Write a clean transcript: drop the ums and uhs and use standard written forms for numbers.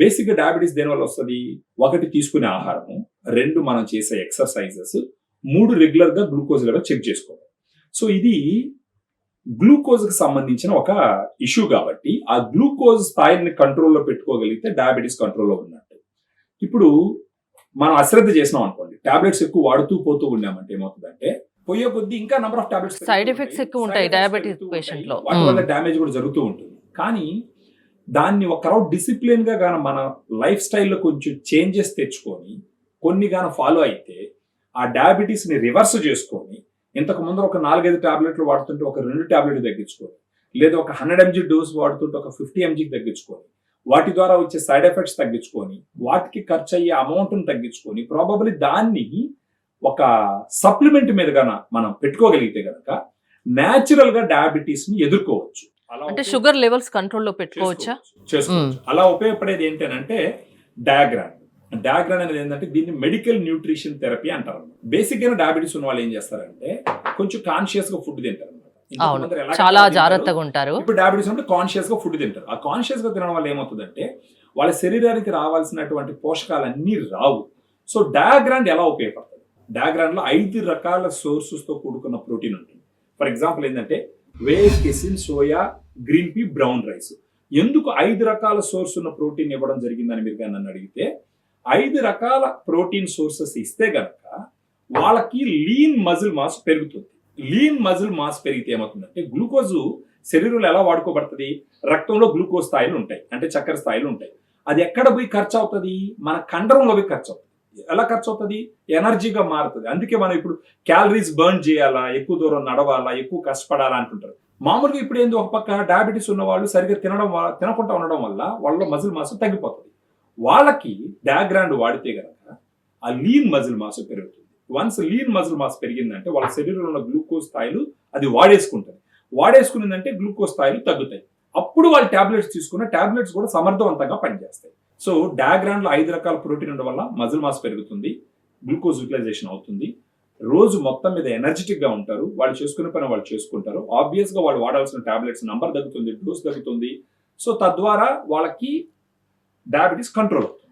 బేసిక్గా డయాబెటీస్ దేనివల్ల వస్తుంది? ఒకటి తీసుకునే ఆహారము, రెండు మనం చేసే ఎక్సర్సైజెస్, మూడు రెగ్యులర్ గా గ్లూకోజ్ లెవెల్ చెక్ చేసుకోవాలి. సో ఇది గ్లూకోజ్ కి సంబంధించిన ఒక ఇష్యూ కాబట్టి ఆ గ్లూకోజ్ స్థాయిని కంట్రోల్లో పెట్టుకోగలిగితే డయాబెటీస్ కంట్రోల్లో ఉన్నట్టు. ఇప్పుడు మనం అశ్రద్ధ చేసినాం అనుకోండి, టాబ్లెట్స్ ఎక్కువ వాడుతూ పోతూ ఉన్నామంటే ఏమవుతుందంటే పోయే కొద్దీ ఇంకా number of tablets side effects ఎక్కువ ఉంటాయి డయాబెటీస్ పేషెంట్ లో. వాటి వల్ల డ్యామేజ్ కూడా జరుగుతూ ఉంటుంది. కానీ దాన్ని ఒక రౌండ్ డిసిప్లిన్ గా గాన మన లైఫ్ స్టైల్లో కొంచెం చేంజెస్ తెచ్చుకొని కొన్ని గాన ఫాలో అయితే ఆ డయాబెటీస్ ని రివర్స్ చేసుకొని ఇంతకు ముందు ఒక 4-5 టాబ్లెట్లు వాడుతుంటే ఒక 2 టాబ్లెట్లు తగ్గించుకొని, లేదా ఒక 100 mg డోస్ వాడుతుంటే ఒక 50 mg తగ్గించుకొని, వాటి ద్వారా వచ్చే సైడ్ ఎఫెక్ట్స్ తగ్గించుకొని, వాటికి ఖర్చు అయ్యే అమౌంట్ని తగ్గించుకొని, ప్రాబబ్లీ దాన్ని ఒక సప్లిమెంట్ మీద గాన మనం పెట్టుకోగలిగితే గనక న్యాచురల్ గా డయాబెటీస్ ని ఎదుర్కోవచ్చు. అంటే షుగర్ లెవెల్స్ కంట్రోల్లో పెట్టుకోవచ్చా? చేసుకోవచ్చు. అలా ఉపయోగపడేది ఏంటంటే డయాగ్రామ్. డయాగ్రామ్ అనేది ఏంటంటే దీన్ని మెడికల్ న్యూట్రిషన్ థెరపీ అంటారు. బేసిక్ గా డయాబెటీస్ ఉన్న వాళ్ళు ఏం చేస్తారంటే కొంచెం కాన్షియస్ గా ఫుడ్ తింటారు. చాలా జాగ్రత్తగా ఉంటారు. ఇప్పుడు డయాబెటీస్ అంటే కాన్షియస్ గా ఫుడ్ తింటారు. ఆ కాన్షియస్ గా తినడం వల్ల ఏమవుతుందంటే వాళ్ళ శరీరానికి రావాల్సినటువంటి పోషకాలన్నీ రావు. సో డయాగ్రామ్ ఎలా ఉపయోగపడుతుంది? డయాగ్రామ్ లో 5 రకాల సోర్సెస్ తో కూడుకున్న ప్రోటీన్ ఉంటుంది. ఫర్ ఎగ్జాంపుల్ ఏంటంటే whey, casein, soya, green pea, brown rice. ఎందుకు 5 రకాల సోర్స్ ఉన్న ప్రోటీన్ ఇవ్వడం జరిగిందని మీరు కానీ నన్ను అడిగితే 5 రకాల ప్రోటీన్ సోర్సెస్ ఇస్తే గనక వాళ్ళకి లీన్ మజిల్ మాస్ పెరుగుతుంది. లీన్ మజిల్ మాస్ పెరిగితే ఏమవుతుందంటే గ్లూకోజ్ శరీరంలో ఎలా వాడుకోబడుతుంది? రక్తంలో గ్లూకోజ్ స్థాయిలు ఉంటాయి, అంటే చక్కెర స్థాయిలు ఉంటాయి. అది ఎక్కడ పోయి ఖర్చు అవుతుంది? మన కండరంలో పోయి ఖర్చు అవుతుంది. ఎలా ఖర్చు అవుతుంది? ఎనర్జీగా మారుతుంది. అందుకే మనం ఇప్పుడు క్యాలరీస్ బర్న్ చేయాలా, ఎక్కువ దూరం నడవాలా, ఎక్కువ కష్టపడాలా అంటుంటారు. మామూలుగా ఇప్పుడు ఏంది, ఒక పక్క డయాబెటీస్ ఉన్న వాళ్ళు సరిగ్గా తినకుండా ఉండడం వల్ల వాళ్ళలో మజిల్ మాస్ తగ్గిపోతుంది. వాళ్ళకి డయాగ్రామ్ వాడితే గనక ఆ లీన్ మజిల్ మాస్ పెరుగుతుంది. వన్స్ లీన్ మజిల్ మాస్ పెరిగిందంటే వాళ్ళ శరీరంలో ఉన్న గ్లూకోజ్ స్థాయిలు అది వాడేసుకుంటుంది. వాడేసుకునిందంటే గ్లూకోజ్ స్థాయిలు తగ్గుతాయి. అప్పుడు వాళ్ళు టాబ్లెట్స్ తీసుకున్న టాబ్లెట్స్ కూడా సమర్థవంతంగా పనిచేస్తాయి. సో డయాగ్రామ్ లో 5 రకాల ప్రోటీన్ ఉండడం వల్ల మజిల్ మాస్ పెరుగుతుంది, గ్లూకోజ్ యూటిలైజేషన్ అవుతుంది, రోజు మొత్తం మీద ఎనర్జెటిక్ గా ఉంటారు, వాళ్ళు చేసుకునే పని వాళ్ళు చేసుకుంటారు. ఆబ్వియస్ గా వాళ్ళు వాడాల్సిన టాబ్లెట్స్ నంబర్ తగ్గుతుంది, డోస్ తగ్గుతుంది. సో తద్వారా వాళ్ళకి డయాబెటీస్ కంట్రోల్ అవుతుంది.